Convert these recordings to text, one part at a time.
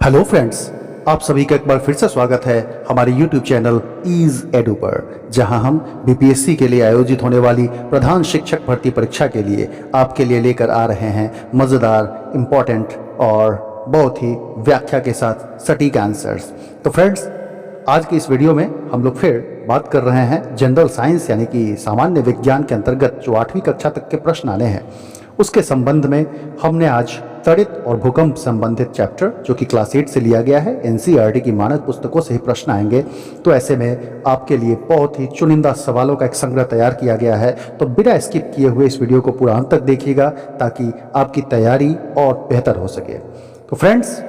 Hello friends, आप सभी का एक बार फिर से स्वागत है हमारे यूट्यूब चैनल ईज एडू पर, जहां हम बीपीएससी के लिए आयोजित होने वाली प्रधान शिक्षक भर्ती परीक्षा के लिए आपके लिए लेकर आ रहे हैं मज़ेदार, इम्पॉर्टेंट और बहुत ही व्याख्या के साथ सटीक आंसर्स। तो फ्रेंड्स, आज की इस वीडियो में हम लोग फिर बात कर रहे हैं जनरल साइंस यानी कि सामान्य विज्ञान के अंतर्गत जो 8वीं कक्षा तक के प्रश्न आने हैं उसके संबंध में हमने आज त्वरित और भूकंप संबंधित चैप्टर जो कि क्लास 8 से लिया गया है, एनसीईआरटी की मानक पुस्तकों से ही प्रश्न आएंगे। तो ऐसे में आपके लिए बहुत ही चुनिंदा सवालों का एक संग्रह तैयार किया गया है। तो बिना स्किप किए हुए इस वीडियो को पूरा अंत तक देखिएगा ताकि आपकी तैयारी और बेहतर हो सके। तो फ्रेंड्स,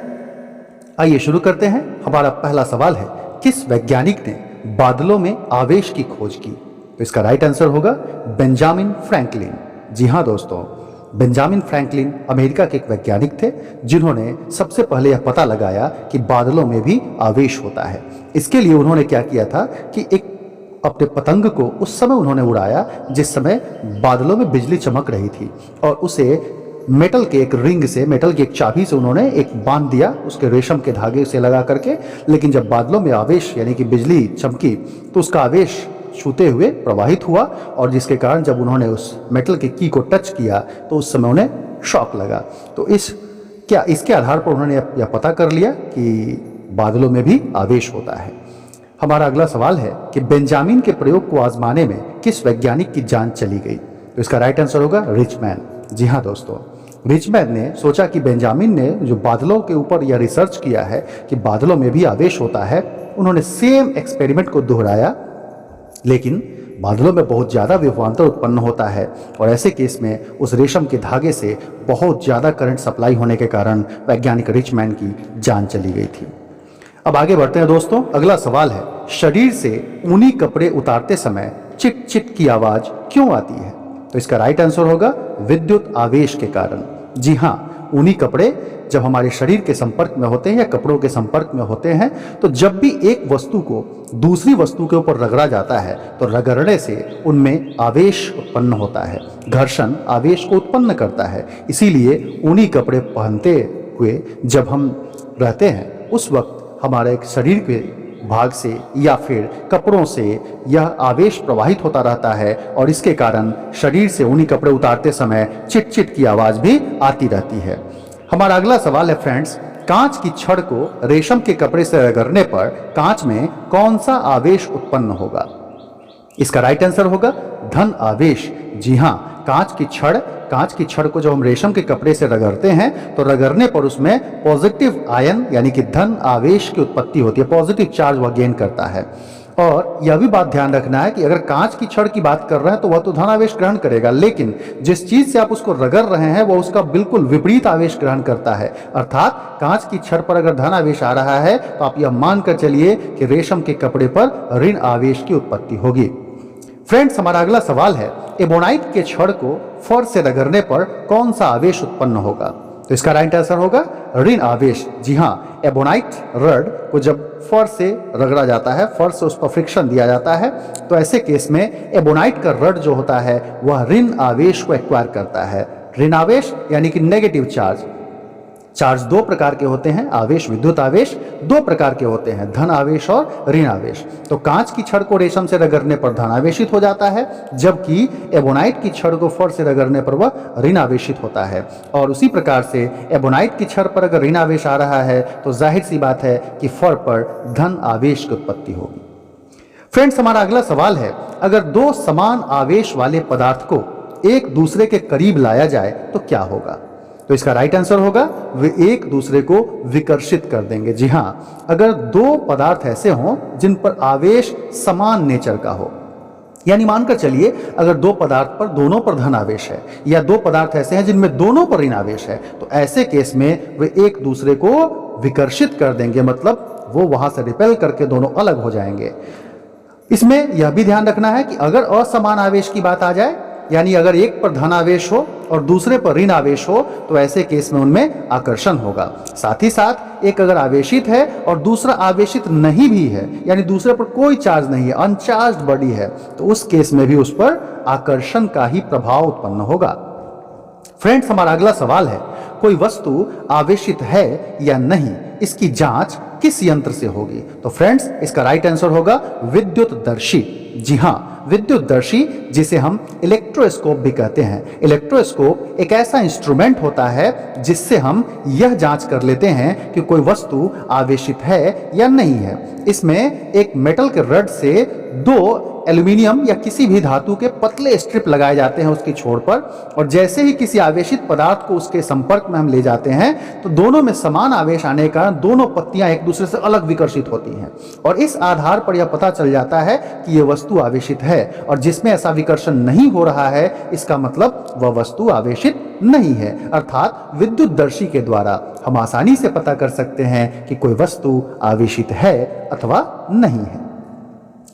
आइए शुरू करते हैं। हमारा पहला सवाल है, किस वैज्ञानिक ने बादलों में आवेश की खोज की? तो इसका राइट आंसर होगा बेंजामिन फ्रैंकलिन। जी हाँ दोस्तों, बेंजामिन फ्रैंकलिन अमेरिका के एक वैज्ञानिक थे जिन्होंने सबसे पहले यह पता लगाया कि बादलों में भी आवेश होता है। इसके लिए उन्होंने क्या किया था कि एक अपने पतंग को उस समय उन्होंने उड़ाया जिस समय बादलों में बिजली चमक रही थी, और उसे मेटल के एक रिंग से, मेटल की एक चाबी से उन्होंने एक बांध दिया उसके रेशम के धागे से लगा करके। लेकिन जब बादलों में आवेश यानी कि बिजली चमकी तो उसका आवेश छूते हुए प्रवाहित हुआ, और जिसके कारण जब उन्होंने उस मेटल के की को टच किया तो उस समय उन्हें शॉक लगा। तो इसके आधार पर उन्होंने यह पता कर लिया कि बादलों में भी आवेश होता है। हमारा अगला सवाल है कि बेंजामिन के प्रयोग को आजमाने में किस वैज्ञानिक की जान चली गई? तो इसका राइट आंसर होगा रिचमैन। जी हाँ दोस्तों, रिचमैन ने सोचा कि बेंजामिन ने जो बादलों के ऊपर यह रिसर्च किया है कि बादलों में भी आवेश होता है, उन्होंने सेम एक्सपेरिमेंट को दोहराया, लेकिन बादलों में बहुत ज़्यादा विभवांतर उत्पन्न होता है, और ऐसे केस में उस रेशम के धागे से बहुत ज़्यादा करंट सप्लाई होने के कारण वैज्ञानिक रिचमैन की जान चली गई थी। अब आगे बढ़ते हैं दोस्तों। अगला सवाल है, शरीर से ऊनी कपड़े उतारते समय चिट चिट की आवाज़ क्यों आती है? तो इसका राइट आंसर होगा विद्युत आवेश के कारण। जी हाँ, ऊनी कपड़े जब हमारे शरीर के संपर्क में होते हैं या कपड़ों के संपर्क में होते हैं, तो जब भी एक वस्तु को दूसरी वस्तु के ऊपर रगड़ा जाता है तो रगड़ने से उनमें आवेश उत्पन्न होता है। घर्षण आवेश को उत्पन्न करता है। इसीलिए ऊनी कपड़े पहनते हुए जब हम रहते हैं उस वक्त हमारे शरीर के भाग से या फिर कपड़ों से यह आवेश प्रवाहित होता रहता है, और इसके कारण शरीर से ऊनी कपड़े उतारते समय चिट चिट की आवाज़ भी आती रहती है। हमारा अगला सवाल है फ्रेंड्स, कांच की छड़ को रेशम के कपड़े से रगड़ने पर कांच में कौन सा आवेश उत्पन्न होगा? इसका राइट आंसर होगा धन आवेश। जी हाँ, कांच की छड़ को जब हम रेशम के कपड़े से रगड़ते हैं तो रगड़ने पर उसमें पॉजिटिव आयन यानी कि धन आवेश की उत्पत्ति होती है, पॉजिटिव चार्ज वह गेन करता है। और यह भी बात ध्यान रखना है कि अगर कांच की छड़ की बात कर रहे हैं तो वह तो धन आवेश ग्रहण करेगा, लेकिन जिस चीज से आप उसको रगड़ रहे हैं वह उसका बिल्कुल विपरीत आवेश ग्रहण करता है। अर्थात कांच की छड़ पर अगर धन आवेश आ रहा है तो आप यह मानकर चलिए कि रेशम के कपड़े पर ऋण आवेश की उत्पत्ति होगी। फ्रेंड्स, हमारा अगला सवाल है, एबोनाइट के छड़ को फर से रगड़ने पर कौन सा आवेश उत्पन्न होगा? तो इसका राइट आंसर होगा ऋण आवेश। जी हाँ, एबोनाइट रड को जब फर से रगड़ा जाता है, फर से उस पर फ्रिक्शन दिया जाता है, तो ऐसे केस में एबोनाइट का रड जो होता है वह ऋण आवेश को एक्वायर करता है। ऋण आवेश यानी कि नेगेटिव चार्ज। चार्ज दो प्रकार के होते हैं, आवेश, विद्युत आवेश दो प्रकार के होते हैं, धन आवेश और ऋण आवेश। तो कांच की छड़ को रेशम से रगड़ने पर धन आवेशित हो जाता है, जबकि एबोनाइट की छड़ को फर से रगड़ने पर वह ऋण आवेशित होता है। और उसी प्रकार से एबोनाइट की छड़ पर अगर ऋण आवेश आ रहा है तो जाहिर सी बात है कि फर पर धन आवेश की उत्पत्ति होगी। फ्रेंड्स, हमारा अगला सवाल है, अगर दो समान आवेश वाले पदार्थ को एक दूसरे के करीब लाया जाए तो क्या होगा? तो इसका राइट आंसर होगा वे एक दूसरे को विकर्षित कर देंगे। जी हाँ, अगर दो पदार्थ ऐसे हों जिन पर आवेश समान नेचर का हो, यानी मानकर चलिए अगर दो पदार्थ पर दोनों पर धन आवेश है, या दो पदार्थ ऐसे हैं जिनमें दोनों पर ऋण आवेश है, तो ऐसे केस में वे एक दूसरे को विकर्षित कर देंगे, मतलब वो वहां से रिपेल करके दोनों अलग हो जाएंगे। इसमें यह भी ध्यान रखना है कि अगर असमान आवेश की बात आ जाए, यानी अगर एक पर धन आवेश हो और दूसरे पर ऋण आवेश हो, तो ऐसे केस में उनमें आकर्षण होगा। साथ ही साथ एक अगर आवेशित है और दूसरा आवेशित नहीं भी है, यानी दूसरे पर कोई चार्ज नहीं है, अनचार्ज्ड बॉडी है, तो उस केस में भी उस पर आकर्षण का ही प्रभाव उत्पन्न होगा। फ्रेंड्स, हमारा अगला सवाल है, कोई वस्तु आवेशित है या नहीं, इसकी जांच किस यंत्र से होगी? तो फ्रेंड्स, इसका राइट आंसर होगा विद्युतदर्शी। जी हाँ, विद्युतदर्शी, जिसे हम इलेक्ट्रोस्कोप भी कहते हैं। इलेक्ट्रोस्कोप एक ऐसा इंस्ट्रूमेंट होता है जिससे हम यह जांच कर लेते हैं कि कोई वस्तु आवेशित है या नहीं है। इसमें एक मेटल के रड से दो एल्यूमिनियम या किसी भी धातु के पतले स्ट्रिप लगाए जाते हैं उसकी छोर पर, और जैसे ही किसी आवेशित पदार्थ को उसके संपर्क में हम ले जाते हैं तो दोनों में समान आवेश आने का दोनों पत्तियां एक दूसरे से अलग विकर्षित होती हैं, और इस आधार पर यह पता चल जाता है कि यह वस्तु आवेशित है, और जिसमें ऐसा विकर्षण नहीं हो रहा है इसका मतलब वह वस्तु आवेशित नहीं है। अर्थात विद्युतदर्शी के द्वारा हम आसानी से पता कर सकते हैं कि कोई वस्तु आवेशित है अथवा नहीं है।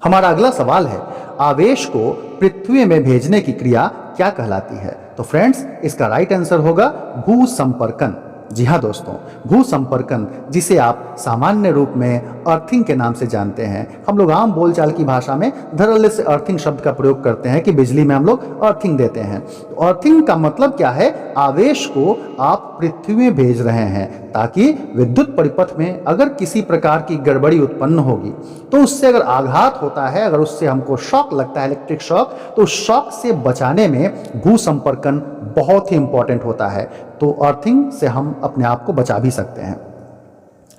हमारा अगला सवाल है, आवेश को पृथ्वी में भेजने की क्रिया क्या कहलाती है? तो फ्रेंड्स, इसका राइट आंसर होगा भूसंपर्कन। जी हाँ दोस्तों, भूसंपर्कन, जिसे आप सामान्य रूप में अर्थिंग के नाम से जानते हैं। हम लोग आम बोलचाल की भाषा में धड़ल्ले से अर्थिंग शब्द का प्रयोग करते हैं कि बिजली में हम लोग अर्थिंग देते हैं। तो अर्थिंग का मतलब क्या है? आवेश को आप पृथ्वी में भेज रहे हैं ताकि विद्युत परिपथ में अगर किसी प्रकार की गड़बड़ी उत्पन्न होगी तो उससे अगर आघात होता है, अगर उससे हमको शॉक लगता है, इलेक्ट्रिक शॉक, तो उस शॉक से बचाने में भूसंपर्कन बहुत ही इंपॉर्टेंट होता है। तो अर्थिंग से हम अपने आप को बचा भी सकते हैं।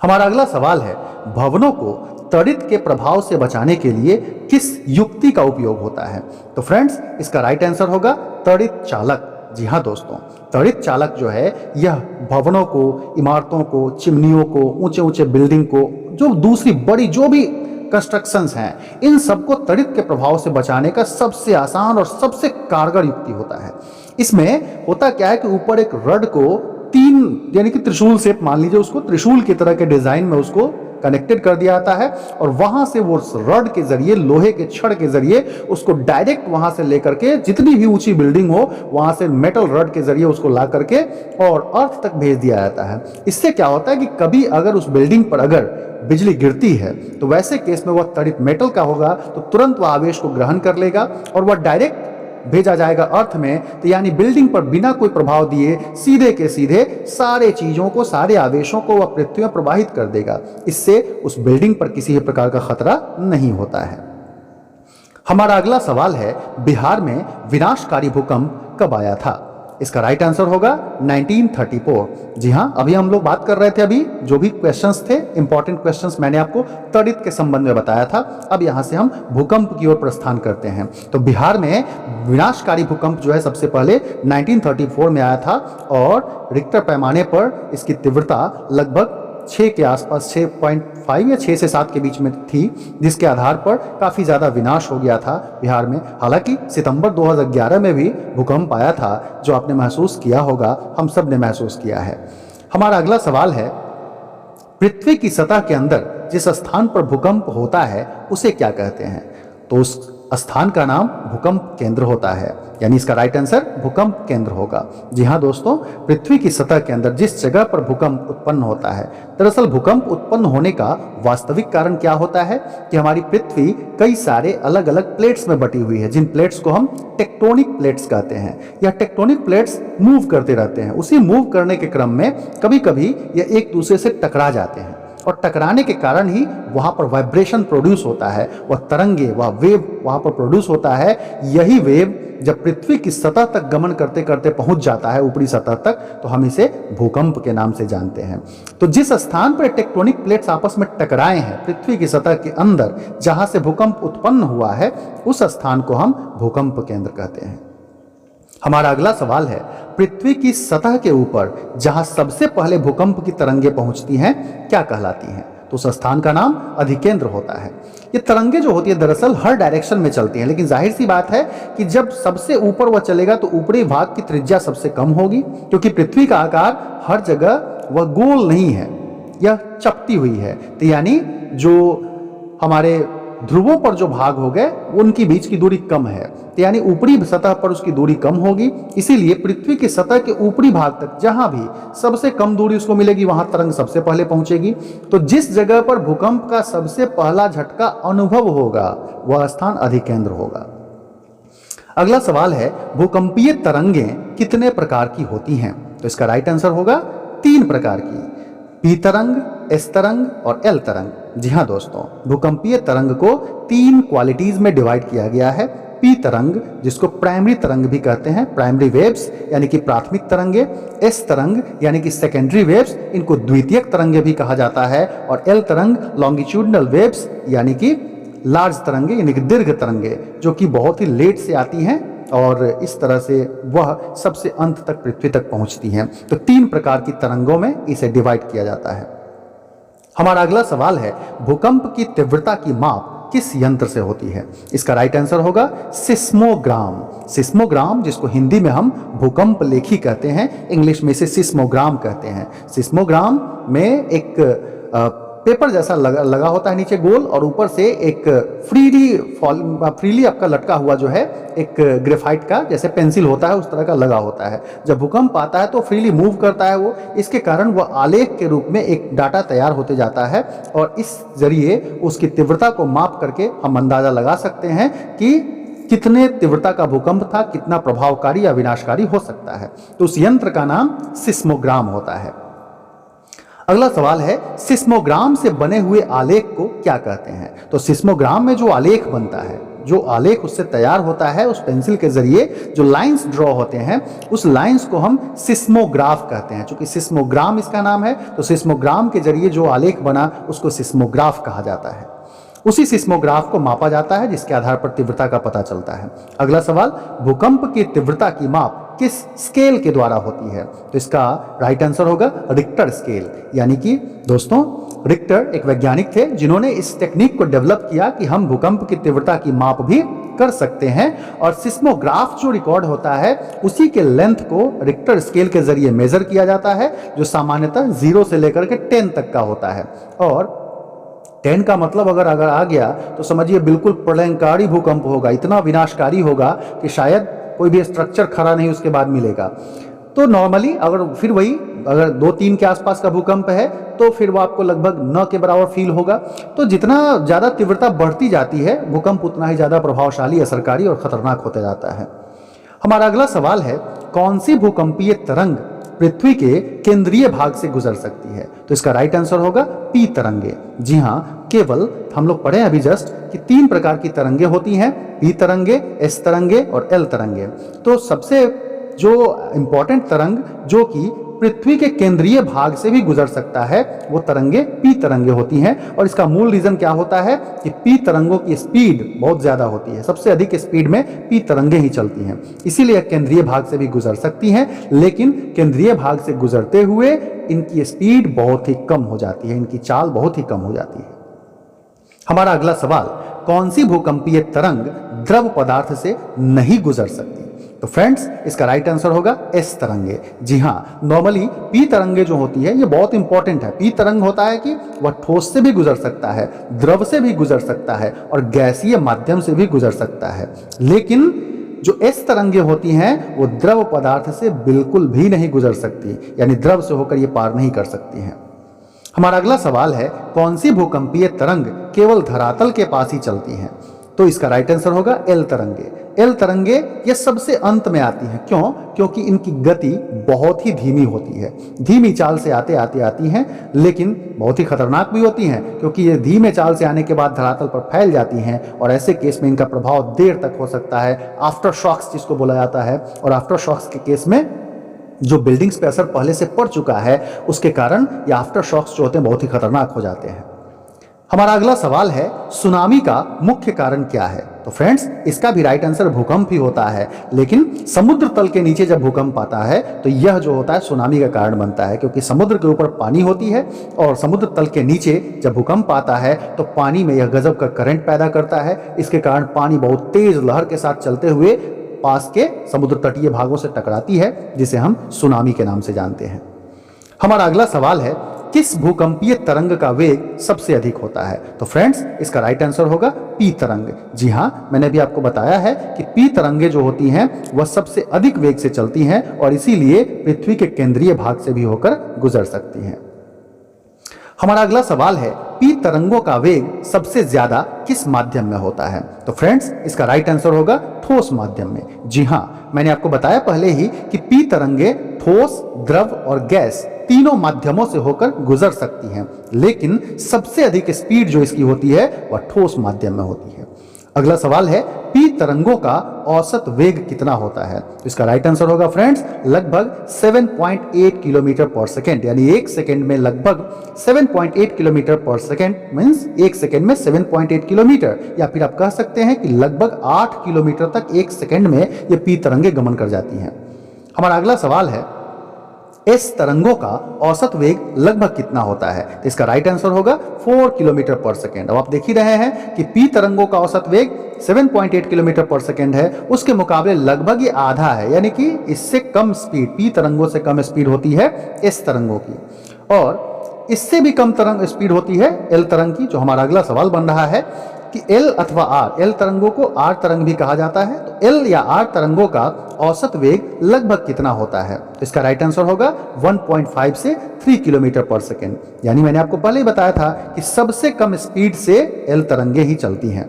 हमारा अगला सवाल है, भवनों को तड़ित के प्रभाव से बचाने के लिए किस युक्ति का उपयोग होता है? तो फ्रेंड्स, इसका राइट आंसर होगा तड़ित चालक। जी हाँ दोस्तों, तड़ित चालक जो है यह भवनों को, इमारतों को, चिमनियों को, ऊंचे ऊंचे बिल्डिंग को, जो दूसरी बड़ी जो भी कंस्ट्रक्शंस हैं, इन सबको तड़ित के प्रभाव से बचाने का सबसे आसान और सबसे कारगर युक्ति होता है। इसमें होता क्या है कि ऊपर एक रड को तीन, यानी कि त्रिशूल शेप मान लीजिए, उसको त्रिशूल की तरह के डिजाइन में उसको कनेक्टेड कर दिया जाता है, और वहां से वो रड के जरिए, लोहे के छड़ के जरिए उसको डायरेक्ट वहां से लेकर के जितनी भी ऊंची बिल्डिंग हो वहां से मेटल रड के जरिए उसको ला करके और अर्थ तक भेज दिया जाता है। इससे क्या होता है कि कभी अगर उस बिल्डिंग पर अगर बिजली गिरती है तो वैसे केस में वह तड़ित मेटल का होगा तो तुरंत वह आवेश को ग्रहण कर लेगा और वह डायरेक्ट भेजा जाएगा अर्थ में। तो यानी बिल्डिंग पर बिना कोई प्रभाव दिए सीधे के सीधे सारे चीजों को, सारे आवेशों को वह पृथ्वी में प्रवाहित कर देगा। इससे उस बिल्डिंग पर किसी भी प्रकार का खतरा नहीं होता है। हमारा अगला सवाल है, बिहार में विनाशकारी भूकंप कब आया था? इसका राइट आंसर होगा 1934। जी हाँ, अभी हम लोग बात कर रहे थे, अभी जो भी क्वेश्चंस थे, इंपॉर्टेंट क्वेश्चंस मैंने आपको तड़ित के संबंध में बताया था। अब यहाँ से हम भूकंप की ओर प्रस्थान करते हैं। तो बिहार में विनाशकारी भूकंप जो है सबसे पहले 1934 में आया था, और रिक्टर पैमाने पर इसकी तीव्रता लगभग 6 के आसपास, 6.5 या 6 से 7 के बीच में थी, जिसके आधार पर काफ़ी ज़्यादा विनाश हो गया था बिहार में। हालांकि सितंबर 2011 में भी भूकंप आया था, जो आपने महसूस किया होगा, हम सब ने महसूस किया है। हमारा अगला सवाल है, पृथ्वी की सतह के अंदर जिस स्थान पर भूकंप होता है उसे क्या कहते हैं? तो उस स्थान का नाम भूकंप केंद्र होता है, यानी इसका राइट आंसर भूकंप केंद्र होगा। जी हाँ दोस्तों, पृथ्वी की सतह के अंदर जिस जगह पर भूकंप उत्पन्न होता है, दरअसल भूकंप उत्पन्न होने का वास्तविक कारण क्या होता है कि हमारी पृथ्वी कई सारे अलग अलग प्लेट्स में बटी हुई है, जिन प्लेट्स को हम टेक्टोनिक प्लेट्स कहते हैं। यह टेक्टोनिक प्लेट्स मूव करते रहते हैं। उसी मूव करने के क्रम में कभी कभी यह एक दूसरे से टकरा जाते हैं, और टकराने के कारण ही वहां पर वाइब्रेशन प्रोड्यूस होता है, वह तरंगे, वह वेव वहां पर प्रोड्यूस होता है। यही वेव जब पृथ्वी की सतह तक गमन करते करते पहुंच जाता है, ऊपरी सतह तक, तो हम इसे भूकंप के नाम से जानते हैं। तो जिस स्थान पर टेक्टोनिक प्लेट्स आपस में टकराए हैं पृथ्वी की सतह के अंदर, जहां से भूकंप उत्पन्न हुआ है, उस स्थान को हम भूकंप केंद्र कहते हैं। हमारा अगला सवाल है, पृथ्वी की सतह के ऊपर जहां सबसे पहले भूकंप की तरंगे पहुंचती हैं क्या कहलाती हैं? तो उस स्थान का नाम अधिकेंद्र होता है। ये तरंगे जो होती है दरअसल हर डायरेक्शन में चलती हैं, लेकिन जाहिर सी बात है कि जब सबसे ऊपर वह चलेगा तो ऊपरी भाग की त्रिज्या सबसे कम होगी, क्योंकि पृथ्वी का आकार हर जगह वह गोल नहीं है, यह चपटी हुई है। तो यानी जो हमारे ध्रुवों पर जो भाग हो गए उनकी बीच की दूरी कम है, तो यानी ऊपरी सतह पर उसकी दूरी कम होगी। इसीलिए पृथ्वी की सतह के ऊपरी भाग तक जहां भी सबसे कम दूरी उसको मिलेगी, वहां तरंग सबसे पहले पहुंचेगी। तो जिस जगह पर भूकंप का सबसे पहला झटका अनुभव होगा वह स्थान अधिकेंद्र होगा। अगला सवाल है, भूकंपीय तरंगें कितने प्रकार की होती हैं? तो इसका राइट आंसर होगा 3 प्रकार की, पी तरंग, एस तरंग और एल तरंग। जी हाँ दोस्तों, भूकंपीय तरंग को 3 क्वालिटीज में डिवाइड किया गया है। पी तरंग, जिसको प्राइमरी तरंग भी कहते हैं, प्राइमरी वेव्स यानी कि प्राथमिक तरंगे। एस तरंग यानी कि सेकेंडरी वेव्स, इनको द्वितीयक तरंगे भी कहा जाता है। और एल तरंग लॉन्गिट्यूडनल वेव्स यानी कि लार्ज तरंगे यानी कि दीर्घ तरंगे, जो कि बहुत ही लेट से आती हैं और इस तरह से वह सबसे अंत तक पृथ्वी तक पहुंचती हैं। तो 3 प्रकार की तरंगों में इसे डिवाइड किया जाता है। हमारा अगला सवाल है, भूकंप की तीव्रता की माप किस यंत्र से होती है? इसका राइट आंसर होगा सिस्मोग्राम। सिस्मोग्राम, जिसको हिंदी में हम भूकंप लेखी कहते हैं, इंग्लिश में इसे सिस्मोग्राम कहते हैं। सिस्मोग्राम में एक पेपर जैसा लगा होता है नीचे गोल, और ऊपर से एक फ्रीली आपका लटका हुआ जो है एक ग्रेफाइट का जैसे पेंसिल होता है उस तरह का लगा होता है। जब भूकंप आता है तो फ्रीली मूव करता है वो, इसके कारण वह आलेख के रूप में एक डाटा तैयार होते जाता है और इस जरिए उसकी तीव्रता को माप करके हम अंदाजा लगा सकते हैं कि कितने तीव्रता का भूकंप था, कितना प्रभावकारी या विनाशकारी हो सकता है। तो उस यंत्र का नाम सिस्मोग्राम होता है। अगला सवाल है, सिस्मोग्राम से बने हुए आलेख को क्या कहते हैं? तो सिस्मोग्राम में जो आलेख बनता है, जो आलेख उससे तैयार होता है, उस पेंसिल के जरिए जो लाइंस ड्रॉ होते हैं, उस लाइंस को हम सिस्मोग्राफ कहते हैं। चूंकि सिस्मोग्राम इसका नाम है, तो सिस्मोग्राम के जरिए जो आलेख बना उसको सिस्मोग्राफ कहा जाता है। उसी सिस्मोग्राफ को मापा जाता है जिसके आधार पर तीव्रता का पता चलता है। अगला सवाल, भूकंप की तीव्रता की माप किस स्केल के द्वारा होती है? तो इसका राइट आंसर होगा रिक्टर स्केल। यानी कि दोस्तों, रिक्टर एक वैज्ञानिक थे जिन्होंने इस टेक्निक को डेवलप किया कि हम भूकंप की तीव्रता की माप भी कर सकते हैं, और सिस्मोग्राफ जो रिकॉर्ड होता है उसी के लेंथ को रिक्टर स्केल के जरिए मेजर किया जाता है, जो सामान्यतः 0 से लेकर के 10 तक का होता है। और 10 का मतलब अगर आ गया तो समझिए बिल्कुल प्रलयंकारी भूकंप होगा, इतना विनाशकारी होगा कि शायद कोई भी स्ट्रक्चर खड़ा नहीं उसके बाद मिलेगा। तो नॉर्मली अगर 2-3 के आसपास का भूकंप है तो फिर वो आपको लगभग 9 के बराबर फील होगा। तो जितना ज़्यादा तीव्रता बढ़ती जाती है, भूकंप उतना ही ज़्यादा प्रभावशाली, असरकारी और खतरनाक होता जाता है। हमारा अगला सवाल है, कौन सी भूकंपीय तरंग पृथ्वी के केंद्रीय भाग से गुजर सकती है? तो इसका राइट आंसर होगा पी तरंगे। जी हाँ, केवल हम लोग पढ़े अभी जस्ट कि 3 प्रकार की तरंगे होती हैं, पी तरंगे, एस तरंगे और एल तरंगे। तो सबसे जो इंपॉर्टेंट तरंग जो कि पृथ्वी के केंद्रीय भाग से भी गुजर सकता है, वो तरंगे पी तरंगे होती हैं। और इसका मूल रीजन क्या होता है कि पी तरंगों की स्पीड बहुत ज्यादा होती है, सबसे अधिक स्पीड में पी तरंगे ही चलती हैं, इसीलिए केंद्रीय भाग से भी गुजर सकती हैं। लेकिन केंद्रीय भाग से गुजरते हुए इनकी स्पीड बहुत ही कम हो जाती है, इनकी चाल बहुत ही कम हो जाती है। हमारा अगला सवाल, कौन सी भूकंपीय तरंग द्रव पदार्थ से नहीं गुजर सकती? तो फ्रेंड्स, इसका राइट आंसर होगा एस तरंगे। जी हाँ, नॉर्मली पी तरंगे जो होती है ये बहुत इंपॉर्टेंट है। पी तरंग होता है कि वह ठोस से भी गुजर सकता है, द्रव से भी गुजर सकता है और गैसीय माध्यम से भी गुजर सकता है। लेकिन जो एस तरंगे होती हैं वो द्रव पदार्थ से बिल्कुल भी नहीं गुजर सकती, यानी द्रव से होकर ये पार नहीं कर सकती हैं। हमारा अगला सवाल है, कौन सी भूकंपीय तरंग केवल धरातल के पास ही चलती हैं? तो इसका राइट आंसर होगा एल तरंगे। एल तरंगे ये सबसे अंत में आती हैं। क्यों? क्योंकि इनकी गति बहुत ही धीमी होती है, धीमी चाल से आते आती हैं, लेकिन बहुत ही खतरनाक भी होती हैं, क्योंकि ये धीमे चाल से आने के बाद धरातल पर फैल जाती हैं और ऐसे केस में इनका प्रभाव देर तक हो सकता है, आफ्टर शॉक्स जिसको बोला जाता है। और आफ्टर शॉक्स के केस में जो बिल्डिंग्स पे असर पहले से पड़ चुका है, उसके कारण ये आफ्टर शॉक्स जो होते हैं बहुत ही खतरनाक हो जाते हैं। हमारा अगला सवाल है, सुनामी का मुख्य कारण क्या है? तो फ्रेंड्स, इसका भी राइट आंसर भूकंप ही होता है, लेकिन समुद्र तल के नीचे जब भूकंप आता है तो यह जो होता है सुनामी का कारण बनता है, क्योंकि समुद्र के ऊपर पानी होती है और समुद्र तल के नीचे जब भूकंप आता है तो पानी में यह गजब का करंट पैदा करता है। इसके कारण पानी बहुत तेज लहर के साथ चलते हुए पास के समुद्र तटीय भागों से टकराती है, जिसे हम सुनामी के नाम से जानते हैं। हमारा अगला सवाल है, किस भूकंपीय तरंग का वेग सबसे अधिक होता है? तो फ्रेंड्स, इसका राइट आंसर होगा पी तरंग। जी हाँ, मैंने भी आपको बताया है कि पी तरंगे जो होती हैं वह सबसे अधिक वेग से चलती हैं और इसीलिए पृथ्वी के केंद्रीय भाग से भी होकर गुजर सकती हैं। हमारा अगला सवाल है, पी तरंगों का वेग सबसे ज्यादा किस माध्यम में होता है? तो फ्रेंड्स, इसका राइट आंसर होगा ठोस माध्यम में। जी हाँ, मैंने आपको बताया पहले ही कि पी तरंगे ठोस, द्रव और गैस तीनों माध्यमों से होकर गुजर सकती हैं, लेकिन सबसे अधिक स्पीड जो इसकी होती है वह ठोस माध्यम में होती है। अगला सवाल है पी तरंगों का औसत वेग कितना होता है? तो इसका राइट आंसर होगा फ्रेंड्स लगभग 7.8 किलोमीटर पर सेकेंड, यानी एक सेकेंड में लगभग 7.8 किलोमीटर पर सेकेंड, मींस एक सेकेंड में 7.8 किलोमीटर, या फिर आप कह सकते हैं कि लगभग 8 किलोमीटर तक एक सेकेंड में ये पी तरंगे गमन कर जाती हैं। हमारा अगला सवाल है एस तरंगों का औसत वेग लगभग कितना होता है? तो इसका राइट आंसर होगा 4 किलोमीटर पर सेकेंड। अब आप देख ही रहे हैं कि पी तरंगों का औसत वेग 7.8 किलोमीटर पर सेकेंड है, उसके मुकाबले लगभग ये आधा है, यानी कि इससे कम स्पीड, पी तरंगों से कम स्पीड होती है एस तरंगों की, और इससे भी कम तरंग स्पीड होती है एल तरंग की। जो हमारा अगला सवाल बन रहा है कि एल अथवा आर, एल तरंगों को आर तरंग भी कहा जाता है, तो एल या आर तरंगों का औसत वेग लगभग कितना होता है? तो इसका राइट आंसर होगा 1.5 से 3 किलोमीटर पर सेकेंड, यानी मैंने आपको पहले ही बताया था कि सबसे कम स्पीड से एल तरंगे ही चलती हैं।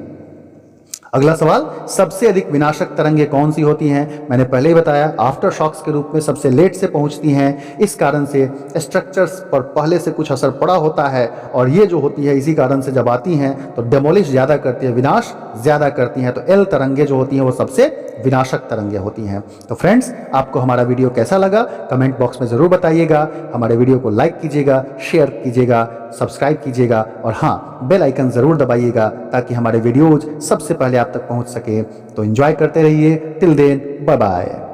अगला सवाल, सबसे अधिक विनाशक तरंगे कौन सी होती हैं? मैंने पहले ही बताया आफ्टर शॉक्स के रूप में सबसे लेट से पहुंचती हैं, इस कारण से स्ट्रक्चर्स पर पहले से कुछ असर पड़ा होता है, और ये जो होती है इसी कारण से जब आती हैं तो डेमोलिश ज़्यादा करती है, विनाश ज़्यादा करती हैं। तो एल तरंगे जो होती हैं वो सबसे विनाशक तरंगे होती हैं। तो फ्रेंड्स, आपको हमारा वीडियो कैसा लगा कमेंट बॉक्स में ज़रूर बताइएगा। हमारे वीडियो को लाइक कीजिएगा, शेयर कीजिएगा, सब्सक्राइब कीजिएगा, और हाँ, बेल आइकन ज़रूर दबाइएगा ताकि हमारे वीडियोज़ सबसे पहले आप तक पहुंच सके। तो एंजॉय करते रहिए। Till then, bye bye.